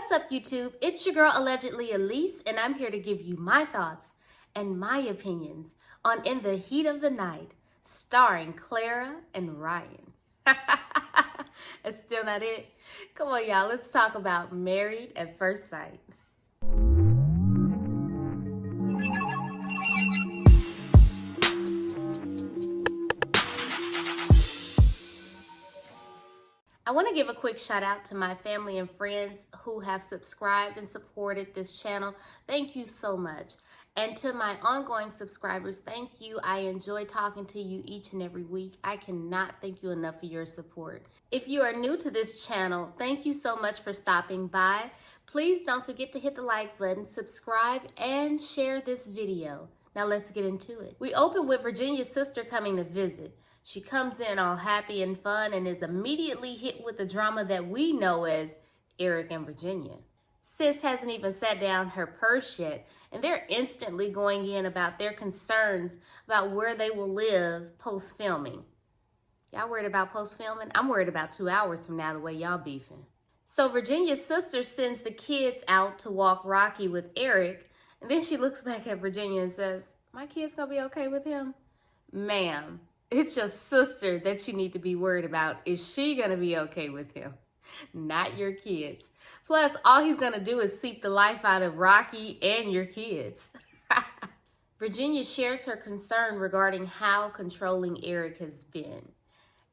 What's up, YouTube? It's your girl, allegedly A-lease, and I'm here to give you my thoughts and my opinions on In the Heat of the Night, starring Clara and Ryan. That's still not it. Come on, y'all. Let's talk about Married at First Sight. I want to give a quick shout out to my family and friends who have subscribed and supported this channel. Thank you so much. And to my ongoing subscribers, thank you. I enjoy talking to you each and every week. I cannot thank you enough for your support. If you are new to this channel, thank you so much for stopping by. Please don't forget to hit the like button, subscribe, and share this video. Now let's get into it. We open with Virginia's sister coming to visit. She comes in all happy and fun and is immediately hit with the drama that we know as Erik and Virginia. Sis hasn't even sat down her purse yet, and they're instantly going in about their concerns about where they will live post-filming. Y'all worried about post-filming? I'm worried about 2 hours from now, the way y'all beefing. So Virginia's sister sends the kids out to walk Rocky with Erik, and then she looks back at Virginia and says, "My kid's gonna be okay with him?" Ma'am, it's your sister that you need to be worried about. Is she gonna be okay with him? Not your kids. Plus, all he's gonna do is seep the life out of Rocky and your kids. Virginia shares her concern regarding how controlling Erik has been.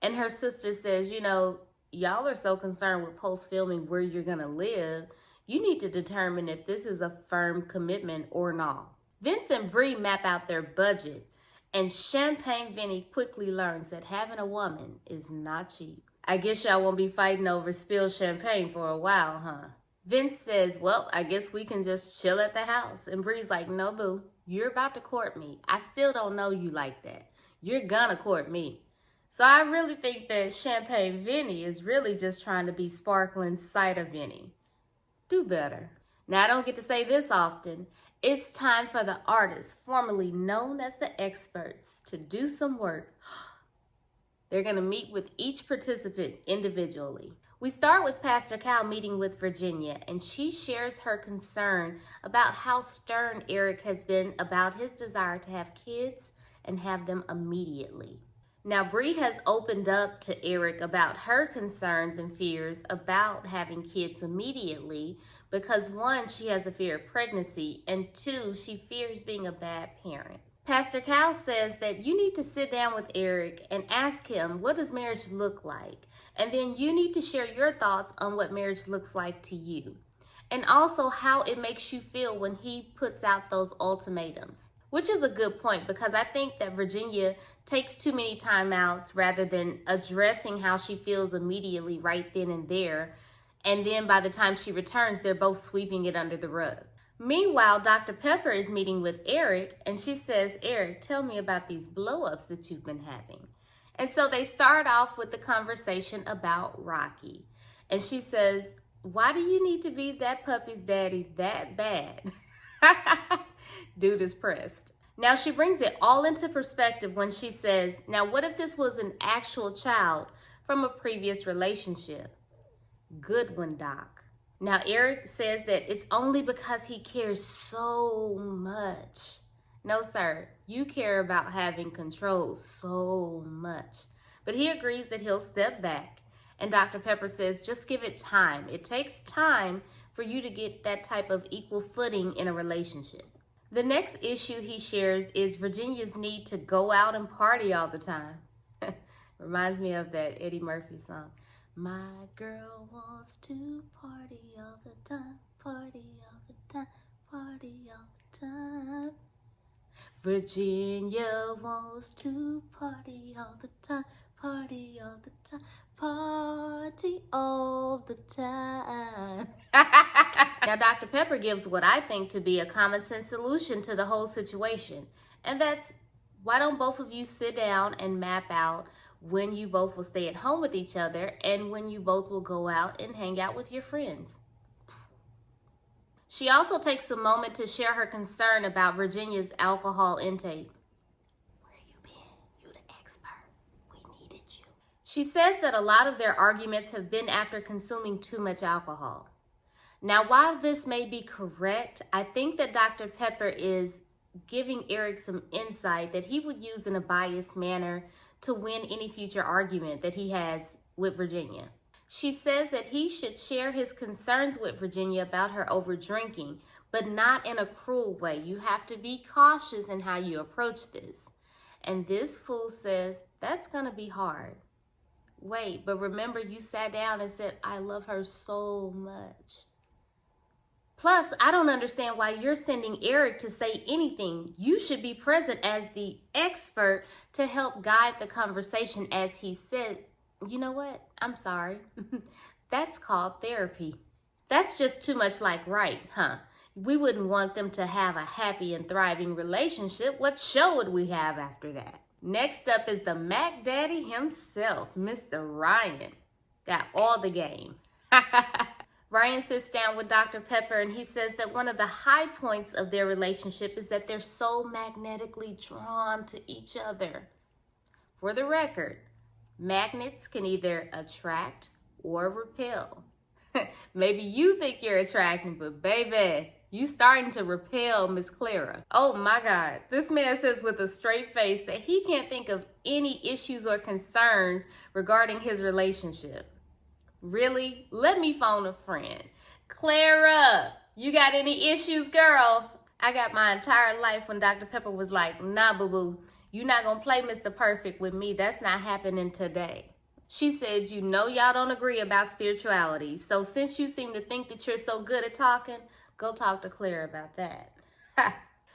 And her sister says, you know, y'all are so concerned with post-filming where you're gonna live, you need to determine if this is a firm commitment or not. Vincent and Bree map out their budget, and Champagne Vinny quickly learns that having a woman is not cheap. I guess y'all won't be fighting over spilled champagne for a while, huh? Vince says, well, I guess we can just chill at the house. And Bree's like, no, boo, you're about to court me. I still don't know you like that. You're gonna court me. So I really think that Champagne Vinny is really just trying to be sparkling cider Vinny. Do better. Now, I don't get to say this often. It's time for the artists, formerly known as the experts, to do some work. They're going to meet with each participant individually. We start with Pastor Cal meeting with Virginia, and she shares her concern about how stern Erik has been about his desire to have kids and have them immediately. Now, Bree has opened up to Erik about her concerns and fears about having kids immediately because, one, she has a fear of pregnancy, and two, she fears being a bad parent. Pastor Cal says that you need to sit down with Erik and ask him, what does marriage look like? And then you need to share your thoughts on what marriage looks like to you. And also how it makes you feel when he puts out those ultimatums. Which is a good point, because I think that Virginia takes too many timeouts rather than addressing how she feels immediately right then and there. And then by the time she returns, they're both sweeping it under the rug. Meanwhile, Dr. Pepper is meeting with Erik, and she says, Erik, tell me about these blow-ups that you've been having. And so they start off with the conversation about Rocky. And she says, why do you need to be that puppy's daddy that bad? Dude is pressed. Now she brings it all into perspective when she says, now what if this was an actual child from a previous relationship? Good one, Doc. Now, Erik says that it's only because he cares so much. No, sir, you care about having control so much. But he agrees that he'll step back. And Dr. Pepper says, just give it time. It takes time for you to get that type of equal footing in a relationship. The next issue he shares is Virginia's need to go out and party all the time. Reminds me of that Eddie Murphy song. My girl wants to party all the time, party all the time, party all the time. Virginia wants to party all the time, party all the time, party all the time. Now, Dr. Pepper gives what I think to be a common sense solution to the whole situation. And that's, why don't both of you sit down and map out when you both will stay at home with each other and when you both will go out and hang out with your friends. She also takes a moment to share her concern about Virginia's alcohol intake. Where you been? You the expert. We needed you. She says that a lot of their arguments have been after consuming too much alcohol. Now, while this may be correct, I think that Dr. Pepper is giving Erik some insight that he would use in a biased manner to win any future argument that he has with Virginia. She says that he should share his concerns with Virginia about her over drinking, but not in a cruel way. You have to be cautious in how you approach this. And this fool says, that's gonna be hard. Wait, but remember you sat down and said, I love her so much. Plus, I don't understand why you're sending Erik to say anything. You should be present as the expert to help guide the conversation, as he said. You know what? I'm sorry. That's called therapy. That's just too much like right, huh? We wouldn't want them to have a happy and thriving relationship. What show would we have after that? Next up is the Mac Daddy himself, Mr. Ryan. Got all the game. Ryan sits down with Dr. Pepper and he says that one of the high points of their relationship is that they're so magnetically drawn to each other. For the record, magnets can either attract or repel. Maybe you think you're attractive, but baby, you starting to repel Miss Clara. Oh my God, this man says with a straight face that he can't think of any issues or concerns regarding his relationship. Really? Let me phone a friend. Clara, you got any issues, girl? I got my entire life when Dr. Pepper was like, nah, boo-boo, you're not gonna play Mr. Perfect with me. That's not happening today. She said, you know y'all don't agree about spirituality. So since you seem to think that you're so good at talking, go talk to Clara about that.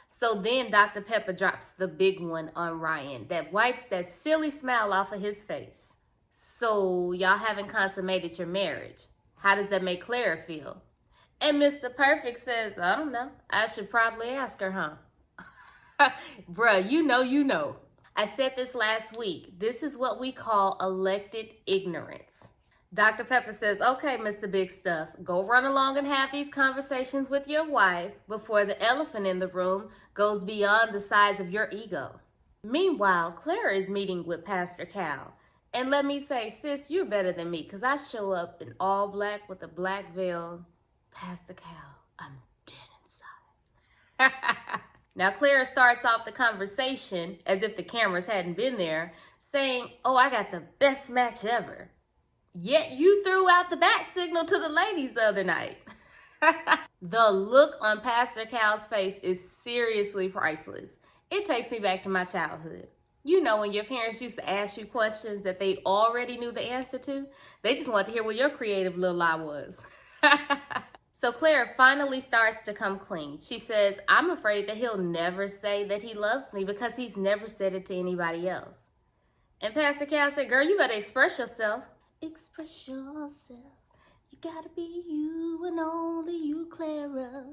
So then Dr. Pepper drops the big one on Ryan that wipes that silly smile off of his face. So y'all haven't consummated your marriage. How does that make Clara feel? And Mr. Perfect says, I don't know. I should probably ask her, huh? Bruh, you know. I said this last week. This is what we call elected ignorance. Dr. Pepper says, okay, Mr. Big Stuff, go run along and have these conversations with your wife before the elephant in the room goes beyond the size of your ego. Meanwhile, Clara is meeting with Pastor Cal. And let me say, sis, you're better than me because I show up in all black with a black veil. Pastor Cal, I'm dead inside. Now, Clara starts off the conversation as if the cameras hadn't been there, saying, oh, I got the best match ever. Yet you threw out the bat signal to the ladies the other night. The look on Pastor Cal's face is seriously priceless. It takes me back to my childhood. You know, when your parents used to ask you questions that they already knew the answer to, they just wanted to hear what your creative little lie was. So Clara finally starts to come clean. She says, I'm afraid that he'll never say that he loves me because he's never said it to anybody else. And Pastor Cal said, girl, you better express yourself. Express yourself. You gotta be you and only you, Clara.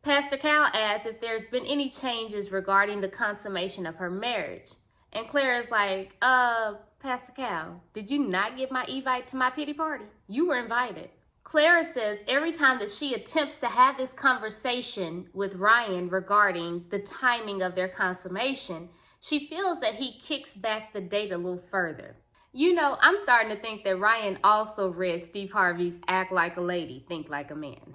Pastor Cal asks if there's been any changes regarding the consummation of her marriage. And Clara's like, Pastor Cal, did you not get my invite to my pity party? You were invited. Clara says every time that she attempts to have this conversation with Ryan regarding the timing of their consummation, she feels that he kicks back the date a little further. You know, I'm starting to think that Ryan also read Steve Harvey's Act Like a Lady, Think Like a Man.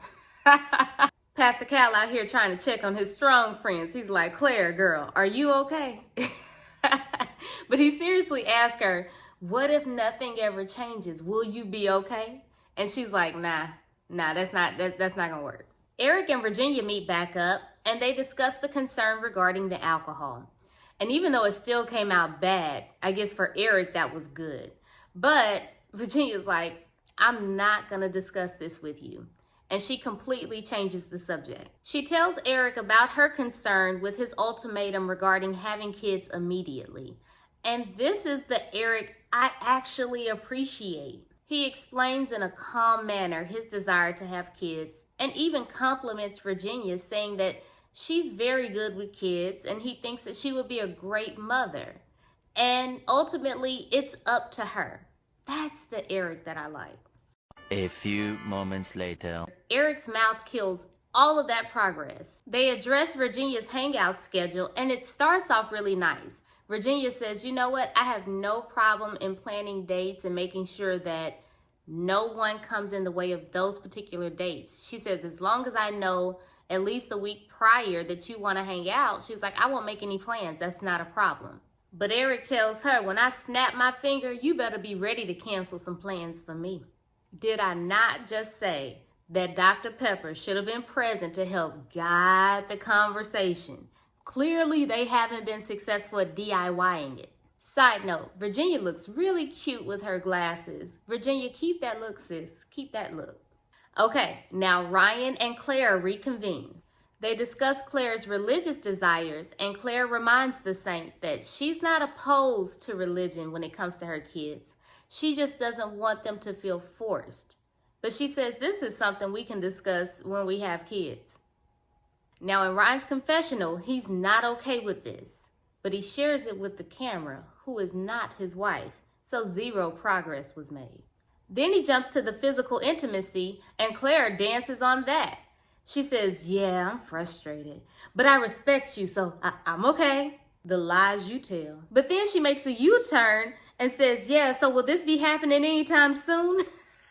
Pastor Cal out here trying to check on his strong friends. He's like, Claire, girl, are you okay? But he seriously asked her, what if nothing ever changes? Will you be okay? And she's like, nah, that's not gonna work. Erik and Virginia meet back up and they discuss the concern regarding the alcohol. And even though it still came out bad, I guess for Erik that was good. But Virginia's like, I'm not gonna discuss this with you. And she completely changes the subject. She tells Erik about her concern with his ultimatum regarding having kids immediately. And this is the Erik I actually appreciate. He explains in a calm manner his desire to have kids and even compliments Virginia, saying that she's very good with kids and he thinks that she would be a great mother. And ultimately, it's up to her. That's the Erik that I like. A few moments later. Erik's mouth kills all of that progress. They address Virginia's hangout schedule and it starts off really nice. Virginia says, you know what? I have no problem in planning dates and making sure that No one comes in the way of those particular dates. She says, as long as I know at least a week prior that you want to hang out, she's like, I won't make any plans. That's not a problem. But Erik tells her, when I snap my finger, you better be ready to cancel some plans for me. Did I not just say that Dr. Pepper should have been present to help guide the conversation? Clearly, they haven't been successful at DIYing it. Side note, Virginia looks really cute with her glasses. Virginia, keep that look, sis. Keep that look. Okay, now Ryan and Claire reconvene. They discuss Claire's religious desires, and Claire reminds the saint that she's not opposed to religion when it comes to her kids. She just doesn't want them to feel forced. But she says this is something we can discuss when we have kids. Now in Ryan's confessional, he's not okay with this, but he shares it with the camera, who is not his wife, so zero progress was made. Then he jumps to the physical intimacy, and Claire dances on that. She says, yeah, I'm frustrated, but I respect you, so I'm okay. The lies you tell. But then she makes a U-turn and says, yeah, so will this be happening anytime soon?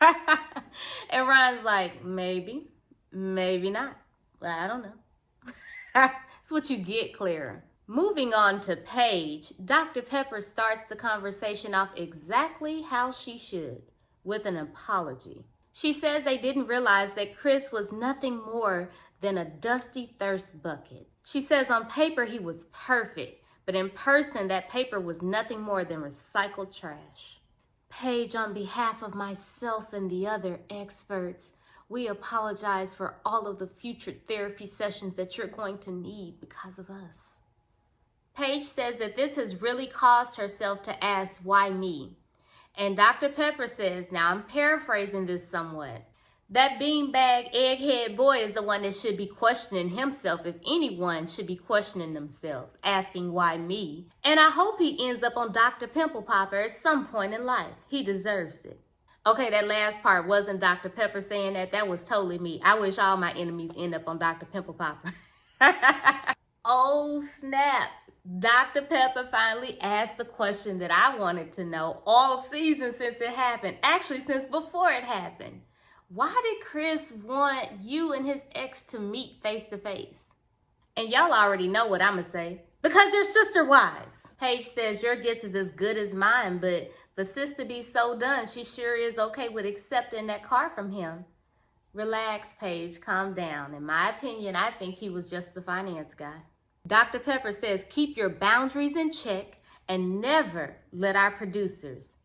And Ryan's like, maybe, maybe not. Well, I don't know. That's what you get, Claire. Moving on to Paige, Dr. Pepper starts the conversation off exactly how she should, with an apology. She says they didn't realize that Chris was nothing more than a dusty thirst bucket. She says on paper he was perfect, but in person that paper was nothing more than recycled trash. Paige, on behalf of myself and the other experts, we apologize for all of the future therapy sessions that you're going to need because of us. Paige says that this has really caused herself to ask, why me? And Dr. Pepper says, now I'm paraphrasing this somewhat, that beanbag egghead boy is the one that should be questioning himself, if anyone should be questioning themselves, asking why me. And I hope he ends up on Dr. Pimple Popper at some point in life. He deserves it. Okay, that last part wasn't Dr. Pepper saying that. That was totally me. I wish all my enemies end up on Dr. Pimple Popper. Oh, snap. Dr. Pepper finally asked the question that I wanted to know all season since it happened. Actually, since before it happened. Why did Chris want you and his ex to meet face to face? And y'all already know what I'm going to say. Because they're sister wives. Paige says your guess is as good as mine, but for sis to be so done, she sure is okay with accepting that car from him. Relax, Paige, calm down. In my opinion, I think he was just the finance guy. Dr. Pepper says keep your boundaries in check and never let our producers,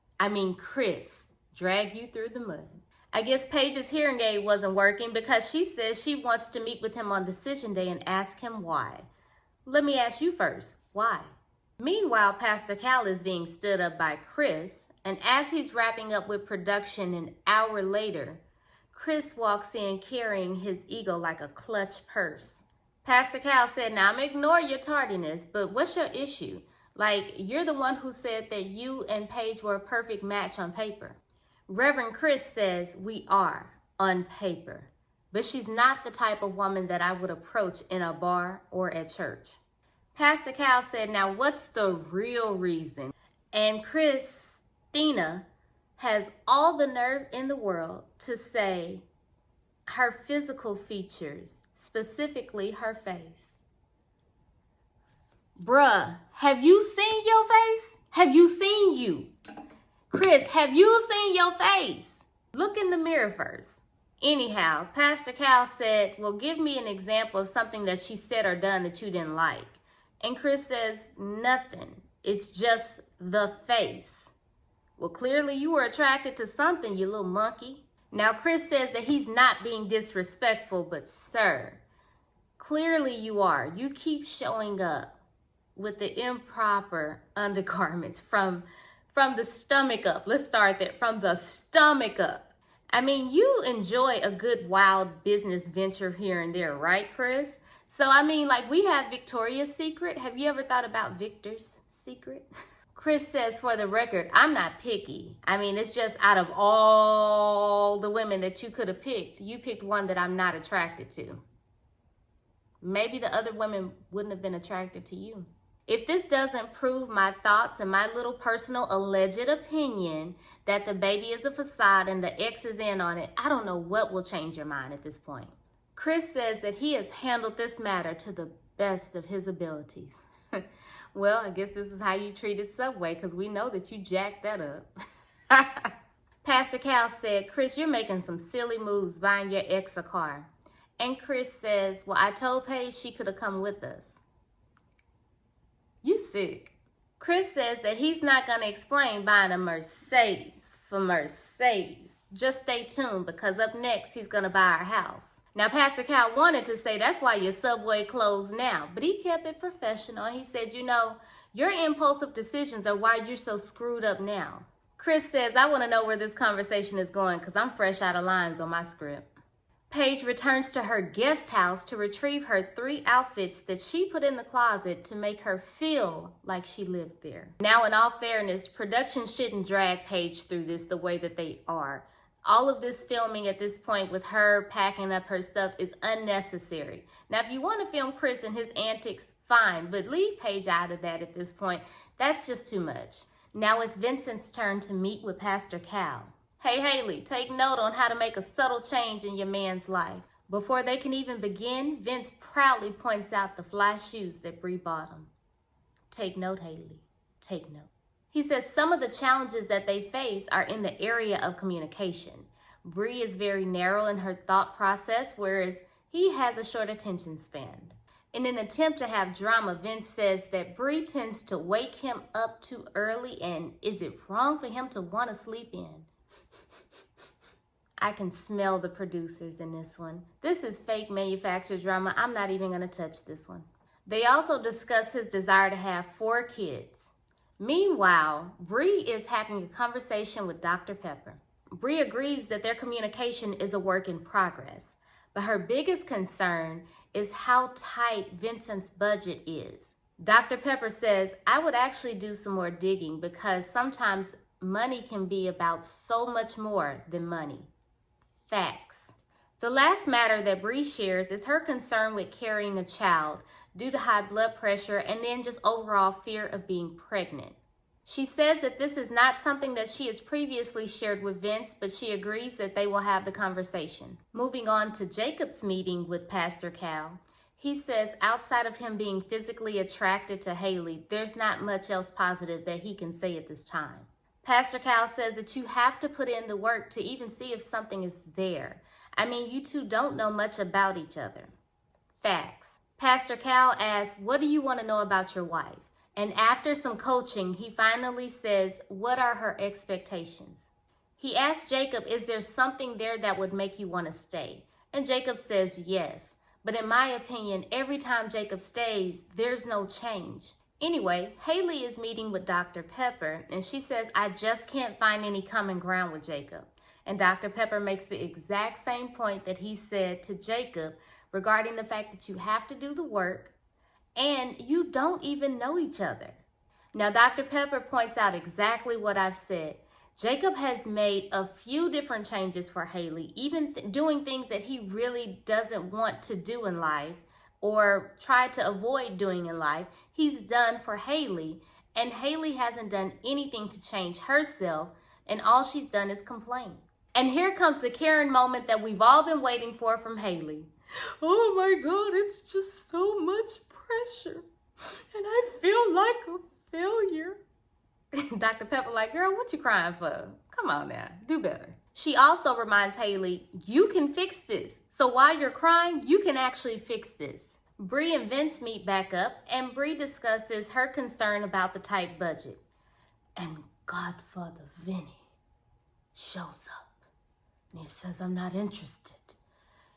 Chris, drag you through the mud. I guess Paige's hearing aid wasn't working because she says she wants to meet with him on decision day and ask him why. Let me ask you first, why? Meanwhile, Pastor Cal is being stood up by Chris, and as he's wrapping up with production an hour later, Chris walks in carrying his ego like a clutch purse. Pastor Cal said, now I'm ignore your tardiness, but what's your issue? Like, you're the one who said that you and Paige were a perfect match on paper. Reverend Chris says we are on paper, but she's not the type of woman that I would approach in a bar or at church. Pastor Cal said, now what's the real reason? And Christina has all the nerve in the world to say her physical features, specifically her face. Bruh, have you seen your face? Have you seen you? Chris, have you seen your face? Look in the mirror first. Anyhow, Pastor Cal said, well, give me an example of something that she said or done that you didn't like. And Chris says, nothing. It's just the face. Well, clearly you were attracted to something, you little monkey. Now, Chris says that he's not being disrespectful, but sir, clearly you are. You keep showing up with the improper undergarments from the stomach up. Let's start there, from the stomach up. You enjoy a good wild business venture here and there, right, Chris? So, we have Victoria's Secret. Have you ever thought about Victor's Secret? Chris says, for the record, I'm not picky. It's just out of all the women that you could have picked, you picked one that I'm not attracted to. Maybe the other women wouldn't have been attracted to you. If this doesn't prove my thoughts and my little personal alleged opinion that the baby is a facade and the ex is in on it, I don't know what will change your mind at this point. Chris says that he has handled this matter to the best of his abilities. Well, I guess this is how you treated Subway, because we know that you jacked that up. Pastor Cal said, Chris, you're making some silly moves buying your ex a car. And Chris says, well, I told Paige she could have come with us. You sick. Chris says that he's not going to explain buying a Mercedes for Mercedes. Just stay tuned, because up next he's going to buy our house. Now, Pastor Cal wanted to say that's why your Subway closed now, but he kept it professional. He said, you know, your impulsive decisions are why you're so screwed up now. Chris says, I want to know where this conversation is going, because I'm fresh out of lines on my script. Paige returns to her guest house to retrieve her 3 outfits that she put in the closet to make her feel like she lived there. Now, in all fairness, production shouldn't drag Paige through this the way that they are. All of this filming at this point with her packing up her stuff is unnecessary. Now, if you want to film Chris and his antics, fine, but leave Paige out of that at this point. That's just too much. Now it's Vincent's turn to meet with Pastor Cal. Hey, Haley, take note on how to make a subtle change in your man's life. Before they can even begin, Vince proudly points out the fly shoes that Bree bought him. Take note, Haley. Take note. He says some of the challenges that they face are in the area of communication. Bree is very narrow in her thought process, whereas he has a short attention span. In an attempt to have drama, Vince says that Bree tends to wake him up too early, and is it wrong for him to want to sleep in? I can smell the producers in this one. This is fake manufactured drama. I'm not even going to touch this one. They also discuss his desire to have 4 kids. Meanwhile, Bree is having a conversation with Dr. Pepper. Bree agrees that their communication is a work in progress, but her biggest concern is how tight Vincent's budget is. Dr. Pepper says, I would actually do some more digging, because sometimes money can be about so much more than money. Facts. The last matter that Bree shares is her concern with carrying a child due to high blood pressure and then just overall fear of being pregnant. She says that this is not something that she has previously shared with Vince, but she agrees that they will have the conversation. Moving on to Jacob's meeting with Pastor Cal, he says outside of him being physically attracted to Haley, there's not much else positive that he can say at this time. Pastor Cal says that you have to put in the work to even see if something is there. I mean, you two don't know much about each other. Facts. Pastor Cal asks, what do you want to know about your wife? And after some coaching, he finally says, what are her expectations? He asks Jacob, is there something there that would make you want to stay? And Jacob says yes. But in my opinion, every time Jacob stays, there's no change. Anyway, Haley is meeting with Dr. Pepper, and she says, I just can't find any common ground with Jacob. And Dr. Pepper makes the exact same point that he said to Jacob regarding the fact that you have to do the work and you don't even know each other. Now, Dr. Pepper points out exactly what I've said. Jacob has made a few different changes for Haley, even doing things that he really doesn't want to do in life or try to avoid doing in life. He's done for Haley, and Haley hasn't done anything to change herself, and all she's done is complain. And here comes the Karen moment that we've all been waiting for from Haley. Oh my God, it's just so much pressure, and I feel like a failure. Dr. Pepper like, girl, what you crying for? Come on now, do better. She also reminds Haley, you can fix this. So while you're crying, you can actually fix this. Bree and Vince meet back up, and Bree discusses her concern about the tight budget. And Godfather Vinny shows up, and he says, I'm not interested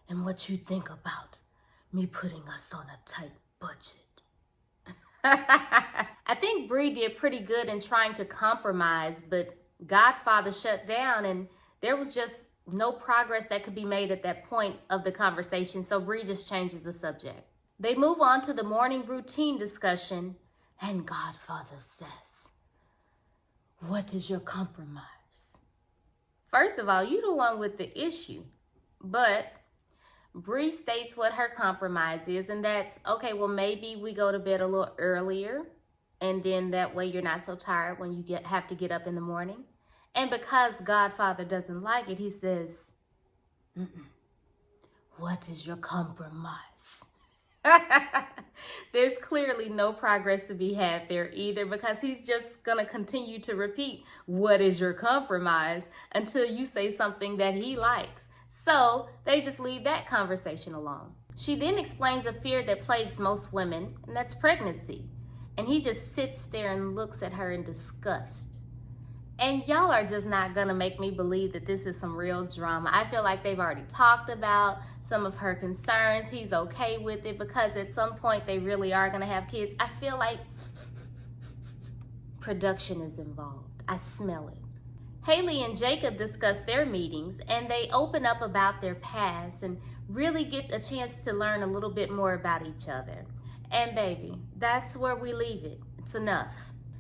in what you think about me putting us on a tight budget. I think Bree did pretty good in trying to compromise, but Godfather shut down, and there was just no progress that could be made at that point of the conversation, so Bree just changes the subject. They move on to the morning routine discussion, and Godfather says, what is your compromise? First of all, you're the one with the issue, but Bree states what her compromise is, and that's, okay, well, maybe we go to bed a little earlier, And then that way you're not so tired when you have to get up in the morning. And because Godfather doesn't like it, he says, what is your compromise? There's clearly no progress to be had there either, because he's just going to continue to repeat, what is your compromise, until you say something that he likes. So they just leave that conversation alone. She then explains a fear that plagues most women, and that's pregnancy. And he just sits there and looks at her in disgust. And y'all are just not gonna make me believe that this is some real drama. I feel like they've already talked about some of her concerns. He's okay with it because at some point they really are gonna have kids. I feel like production is involved. I smell it. Haley and Jacob discuss their meetings, and they open up about their past and really get a chance to learn a little bit more about each other. And baby, that's where we leave it. It's enough.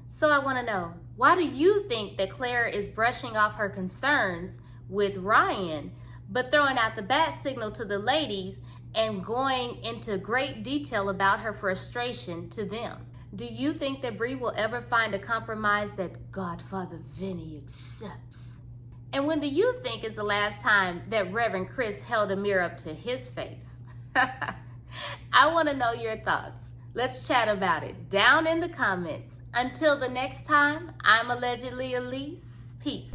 So I want to know, why do you think that Claire is brushing off her concerns with Ryan, but throwing out the bat signal to the ladies and going into great detail about her frustration to them? Do you think that Bree will ever find a compromise that Godfather Vinny accepts? And when do you think is the last time that Reverend Chris held a mirror up to his face? I want to know your thoughts. Let's chat about it down in the comments. Until the next time, I'm allegedly A-lease. Peace.